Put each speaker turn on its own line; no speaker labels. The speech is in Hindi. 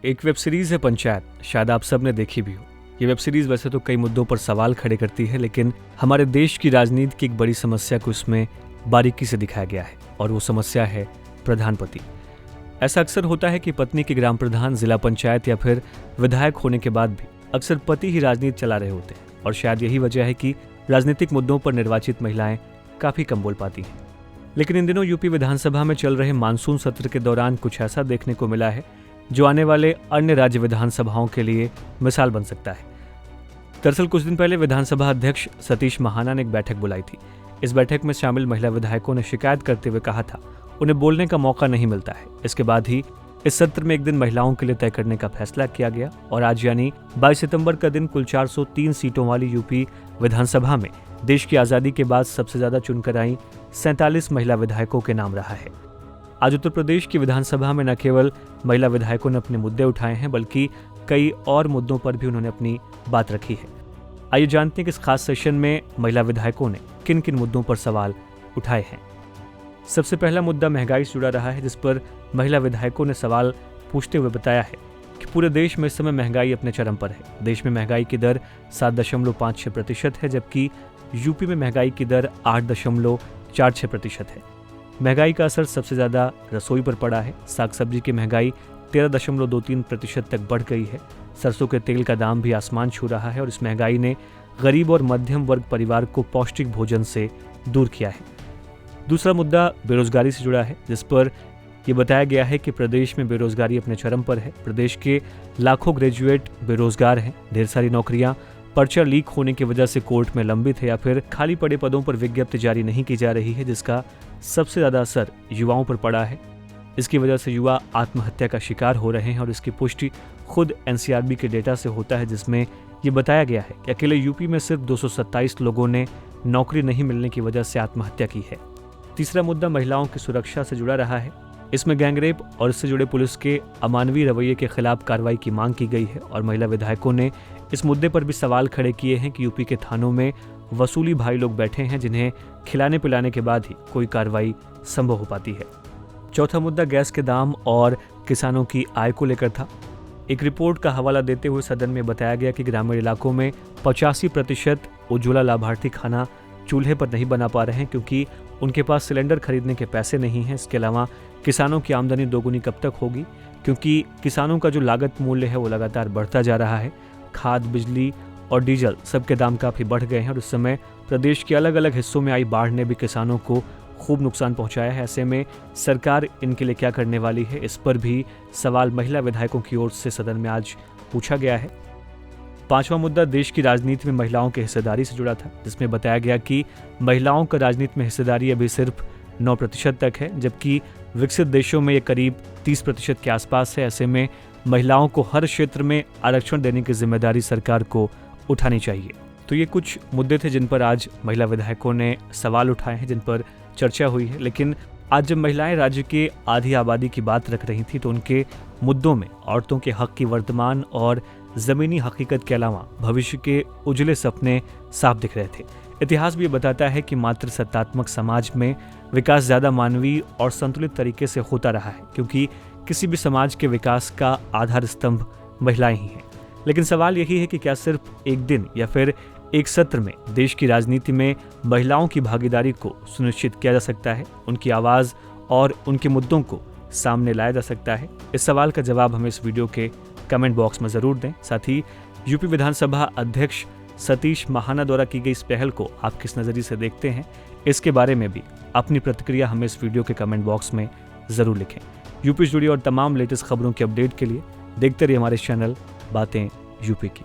एक वेब सीरीज़ है पंचायत, शायद आप सब ने देखी भी हो। ये वेब सीरीज़ वैसे तो कई मुद्दों पर सवाल खड़े करती है, लेकिन हमारे देश की राजनीति की एक बड़ी समस्या को इसमें बारीकी से दिखाया गया है और वो समस्या है प्रधान पति। ऐसा अक्सर होता है कि पत्नी के ग्राम प्रधान, जिला पंचायत या फिर विधायक होने के बाद भी अक्सर पति ही राजनीति चला रहे होते हैं और शायद यही वजह है कि राजनीतिक मुद्दों पर निर्वाचित महिलाएं काफ़ी कम बोल पाती हैं। लेकिन इन दिनों यूपी विधानसभा में चल रहे मानसून सत्र के दौरान कुछ ऐसा देखने को मिला है जो आने वाले अन्य राज्य विधानसभाओं के लिए मिसाल बन सकता है। दरअसल कुछ दिन पहले विधानसभा अध्यक्ष सतीश महाना ने एक बैठक बुलाई थी। इस बैठक में शामिल महिला विधायकों ने शिकायत करते हुए कहा था उन्हें बोलने का मौका नहीं मिलता है। इसके बाद ही इस सत्र में एक दिन महिलाओं के लिए तय करने का फैसला किया गया और आज यानी 22 सितंबर का दिन कुल 403 सीटों वाली यूपी विधानसभा में देश की आज़ादी के बाद सबसे ज़्यादा चुनकर आई 47 महिला विधायकों के नाम रहा है। आज उत्तर प्रदेश की विधानसभा में न केवल महिला विधायकों ने अपने मुद्दे उठाए हैं, बल्कि कई और मुद्दों पर भी उन्होंने अपनी बात रखी है। आइए जानते हैं कि इस खास सेशन में महिला विधायकों ने किन किन मुद्दों पर सवाल उठाए हैं। सबसे पहला मुद्दा महंगाई से जुड़ा रहा है, जिस पर महिला विधायकों ने सवाल पूछते हुए बताया है कि पूरे देश में इस समय महंगाई अपने चरम पर है। देश में महंगाई की दर 7.56% है, जबकि यूपी में महंगाई की दर 8.46% है। महंगाई का असर सबसे ज़्यादा रसोई पर पड़ा है। साग सब्जी की महंगाई 13.23% तक बढ़ गई है। सरसों के तेल का दाम भी आसमान छू रहा है और इस महंगाई ने गरीब और मध्यम वर्ग परिवार को पौष्टिक भोजन से दूर किया है। दूसरा मुद्दा बेरोजगारी से जुड़ा है, जिस पर यह बताया गया है कि प्रदेश में बेरोजगारी अपने चरम पर है। प्रदेश के लाखों ग्रेजुएट बेरोजगार हैं। ढेर सारी नौकरियां पर्चा लीक होने की वजह से कोर्ट में लंबित है या फिर खाली पड़े पदों पर विज्ञप्ति जारी नहीं की जा रही है, जिसका सबसे ज़्यादा असर युवाओं पर पड़ा है। इसकी वजह से युवा आत्महत्या का शिकार हो रहे हैं और इसकी पुष्टि खुद एनसीआरबी के डेटा से होता है, जिसमें ये बताया गया है कि अकेले यूपी में सिर्फ 227 लोगों ने नौकरी नहीं मिलने की वजह से आत्महत्या की है। तीसरा मुद्दा महिलाओं की सुरक्षा से जुड़ा रहा है। इसमें गैंगरेप और इससे जुड़े पुलिस के अमानवीय रवैये के खिलाफ कार्रवाई की मांग की गई है और महिला विधायकों ने इस मुद्दे पर भी सवाल खड़े किए हैं कि यूपी के थानों में वसूली भाई लोग बैठे हैं, जिन्हें खिलाने पिलाने के बाद ही कोई कार्रवाई संभव हो पाती है। चौथा मुद्दा गैस के दाम और किसानों की आय को लेकर था। एक रिपोर्ट का हवाला देते हुए सदन में बताया गया कि ग्रामीण इलाकों में 85% उज्ज्वला लाभार्थी खाना चूल्हे पर नहीं बना पा रहे हैं क्योंकि उनके पास सिलेंडर खरीदने के पैसे नहीं हैं। इसके अलावा किसानों की आमदनी दोगुनी कब तक होगी, क्योंकि किसानों का जो लागत मूल्य है वो लगातार बढ़ता जा रहा है। खाद, बिजली और डीजल सबके दाम काफ़ी बढ़ गए हैं और इस समय प्रदेश के अलग अलग हिस्सों में आई बाढ़ ने भी किसानों को खूब नुकसान पहुंचाया है। ऐसे में सरकार इनके लिए क्या करने वाली है, इस पर भी सवाल महिला विधायकों की ओर से सदन में आज पूछा गया है। पांचवा मुद्दा देश की राजनीति में महिलाओं की हिस्सेदारी से जुड़ा था, जिसमें बताया गया कि महिलाओं का राजनीति में हिस्सेदारी अभी सिर्फ 9% तक है, जबकि विकसित देशों में ये करीब 30% के आसपास है। ऐसे में महिलाओं को हर क्षेत्र में आरक्षण देने की जिम्मेदारी सरकार को उठानी चाहिए। तो ये कुछ मुद्दे थे जिन पर आज महिला विधायकों ने सवाल उठाए हैं, जिन पर चर्चा हुई है। लेकिन आज जब महिलाएं राज्य के आधी आबादी की बात रख रही थी तो उनके मुद्दों में औरतों के हक की वर्तमान और ज़मीनी हकीकत के अलावा भविष्य के उजले सपने साफ दिख रहे थे। इतिहास भी बताता है कि मात्र सत्तात्मक समाज में विकास ज़्यादा मानवीय और संतुलित तरीके से होता रहा है, क्योंकि किसी भी समाज के विकास का आधार स्तंभ महिलाएं ही हैं। लेकिन सवाल यही है कि क्या सिर्फ एक दिन या फिर एक सत्र में देश की राजनीति में महिलाओं की भागीदारी को सुनिश्चित किया जा सकता है, उनकी आवाज़ और उनके मुद्दों को सामने लाया जा सकता है? इस सवाल का जवाब हमें इस वीडियो के कमेंट बॉक्स में ज़रूर दें। साथ ही यूपी विधानसभा अध्यक्ष सतीश महाना द्वारा की गई इस पहल को आप किस नज़रिए से देखते हैं, इसके बारे में भी अपनी प्रतिक्रिया हमें इस वीडियो के कमेंट बॉक्स में ज़रूर लिखें। यूपी से जुड़ी और तमाम लेटेस्ट खबरों के अपडेट के लिए देखते रहिए हमारे चैनल बातें यूपी की।